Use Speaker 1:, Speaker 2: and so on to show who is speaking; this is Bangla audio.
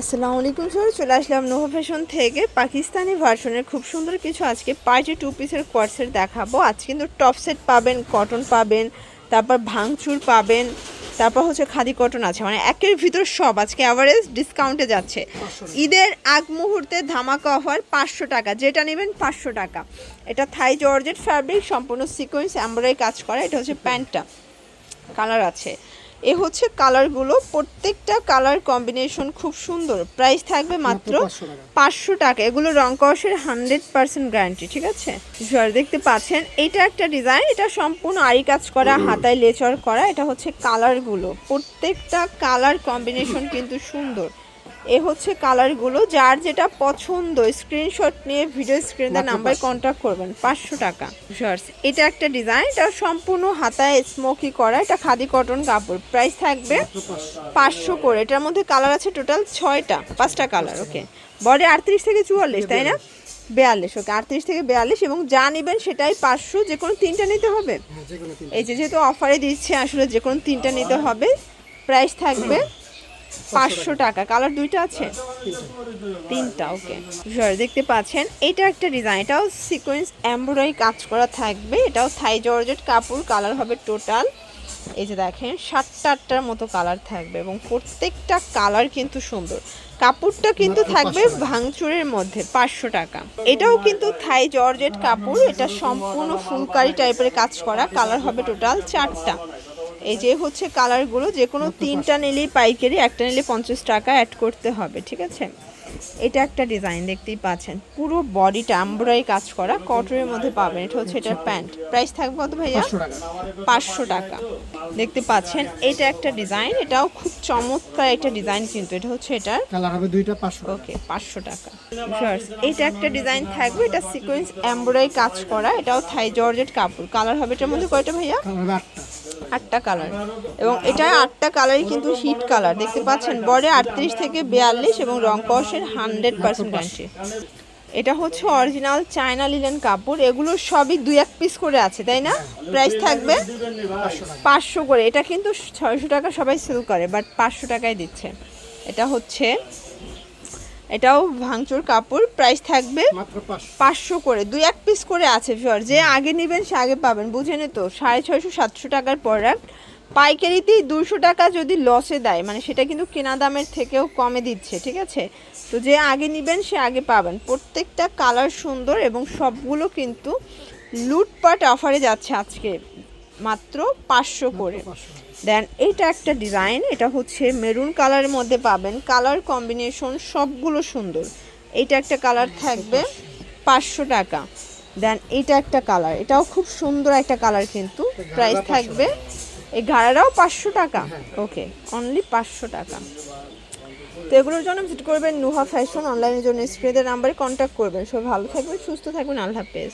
Speaker 1: আসসালামু আলাইকুম স্যার, চলে আসলাম নোভা ফ্যাশন থেকে পাকিস্তানি ভার্সনের খুব সুন্দর কিছু আজকে পার্টি টু পিসের কোয়ার্সেট দেখাবো। আজকে কিন্তু টপ সেট পাবেন, কটন পাবেন, তারপর ভাঙচুর পাবেন, তারপর হচ্ছে খাদি কটন আছে, মানে একের ভিতর সব আজকে অ্যাভারেজ ডিসকাউন্টে যাচ্ছে। ঈদের আগ মুহূর্তে ধামাকা অফার 500 টাকা, যেটা নেবেন 500 টাকা। এটা থাই জর্জেট ফ্যাব্রিক, সম্পূর্ণ সিকোয়েন্স এমব্রয়ডারি কাজ করা। এটা হচ্ছে প্যান্টটা, কালার আছে, এ হচ্ছে কালারগুলো, প্রত্যেকটা কালার কম্বিনেশন খুব সুন্দর। প্রাইস থাকবে মাত্র 500 টাকা। এগুলো রং কষের 100% গ্যারান্টি, ঠিক আছে। দেখতে পাচ্ছেন এটা একটা ডিজাইন, এটা সম্পূর্ণ আরি কাজ করা, হাতায় লেচার করা। এটা হচ্ছে কালারগুলো, প্রত্যেকটা কালার কম্বিনেশন কিন্তু সুন্দর। এ হচ্ছে কালারগুলো, যার যেটা পছন্দ স্ক্রিনশট নিয়ে ভিডিও স্ক্রিনে নাম্বারে কন্ট্যাক্ট করবেন। 500 টাকা। এটা একটা ডিজাইন, এটা সম্পূর্ণ হাতায় স্মোকি করা, এটা খাদি কটন কাপড়। প্রাইস থাকবে 500 করে। এটার মধ্যে কালার আছে টোটাল 6টা, 5টা কালার। ওকে, বডি 38 থেকে 44, তাই না? 42। ওকে, 38 থেকে 42, এবং যা নেবেন সেটাই 500। যে কোনো 3টা নিতে হবে। এই যেহেতু অফারে দিচ্ছে, আসলে যে কোনো 3টা নিতে হবে। প্রাইস থাকবে 500 টাকা। কালার 2টা আছে, 3টা। ওকে, দেখতে পাচ্ছেন এটা একটা ডিজাইন, এটাও সিকোয়েন্স এমব্রয়ডারি কাজ করা থাকবে। এটাও থাই জর্জেট কাপড়। কালার হবে টোটাল, এই যে দেখেন 7টা-8টার মতো কালার থাকবে, এবং প্রত্যেকটা কালার কিন্তু সুন্দর। কাপড়টা কিন্তু থাকবে ভাঙচুরের মধ্যে। 500 টাকা। এটাও কিন্তু থাই জর্জেট কাপড়, এটা সম্পূর্ণ ফুলকারি টাইপের কাজ করা। কালার হবে টোটাল 4টা। এই যে হচ্ছে কালারগুলো, যে কোনো 3টা নিলেই পাইকারি, একটা নিলে 50 টাকা অ্যাড করতে হবে, ঠিক আছে। এটা একটা ডিজাইন দেখতেই পাচ্ছেন, পুরো বডিটা এমব্রয়ডারি কাজ করা, কটনের মধ্যে পাবেন। এটা হচ্ছে এটার প্যান্ট। প্রাইস থাকবে কত ভাইয়া? 500 টাকা। দেখতে পাচ্ছেন এটা একটা ডিজাইন, এটাও খুব চমৎকার একটা ডিজাইন, কিন্তু এটা হচ্ছে এটার
Speaker 2: কালার হবে 2টা 500।
Speaker 1: ওকে, 500 টাকা। এটা একটা ডিজাইন থাকবে, এটা সিকোয়েন্স এমব্রয়ডারি কাজ করা, এটাও থাই জর্জেট কাপড়। কালার হবে এটার মধ্যে কয়টা ভাইয়া?
Speaker 2: কালার হবে
Speaker 1: 8টা কালার, এবং এটা 8টা কালারই কিন্তু হিট কালার। দেখতে পাচ্ছেন বডি 38 থেকে 42, এবং রং কষের 100% গ্যারান্টি। এটা হচ্ছে অরিজিনাল চায়না লিনেন কাপড়। এগুলো সবই 2-1 পিস করে আছে, তাই না? প্রাইস থাকবে 500 করে। এটা কিন্তু 600 টাকা সবাই সেল করে, বাট 500 টাকায় দিচ্ছে। এটা হচ্ছে, এটাও ভাঙচুর কাপড়। প্রাইস থাকবে 500 করে। 2-1 পিস করে আছে ভিউয়ার, যে আগে নেবেন সে আগে পাবেন, বুঝেন তো। 650-700 টাকার প্রোডাক্ট পাইকারিতেই 200 টাকা যদি লসে দেয়, মানে সেটা কিন্তু কেনা দামের থেকেও কমে দিচ্ছে, ঠিক আছে। তো যে আগে নেবেন সে আগে পাবেন। প্রত্যেকটা কালার সুন্দর, এবং সবগুলো কিন্তু লুটপাট অফারে যাচ্ছে আজকে, মাত্র 500 করে। দেন এইটা একটা ডিজাইন, এটা হচ্ছে মেরুন কালারের মধ্যে পাবেন। কালার কম্বিনেশন সবগুলো সুন্দর। এইটা একটা কালার থাকবে 500 টাকা। দেন এইটা একটা কালার, এটাও খুব সুন্দর একটা কালার, কিন্তু প্রাইস থাকবে, এই ঘাড়াটাও 500 টাকা। ওকে, অনলি 500 টাকা। তো এগুলোর জন্য ভিজিট করবেন নোভা ফ্যাশন। অনলাইনের জন্য স্ক্রিনের নাম্বারে কন্ট্যাক্ট করবেন। সবাই ভালো থাকবেন, সুস্থ থাকবেন, আল্লাহ হাফেজ।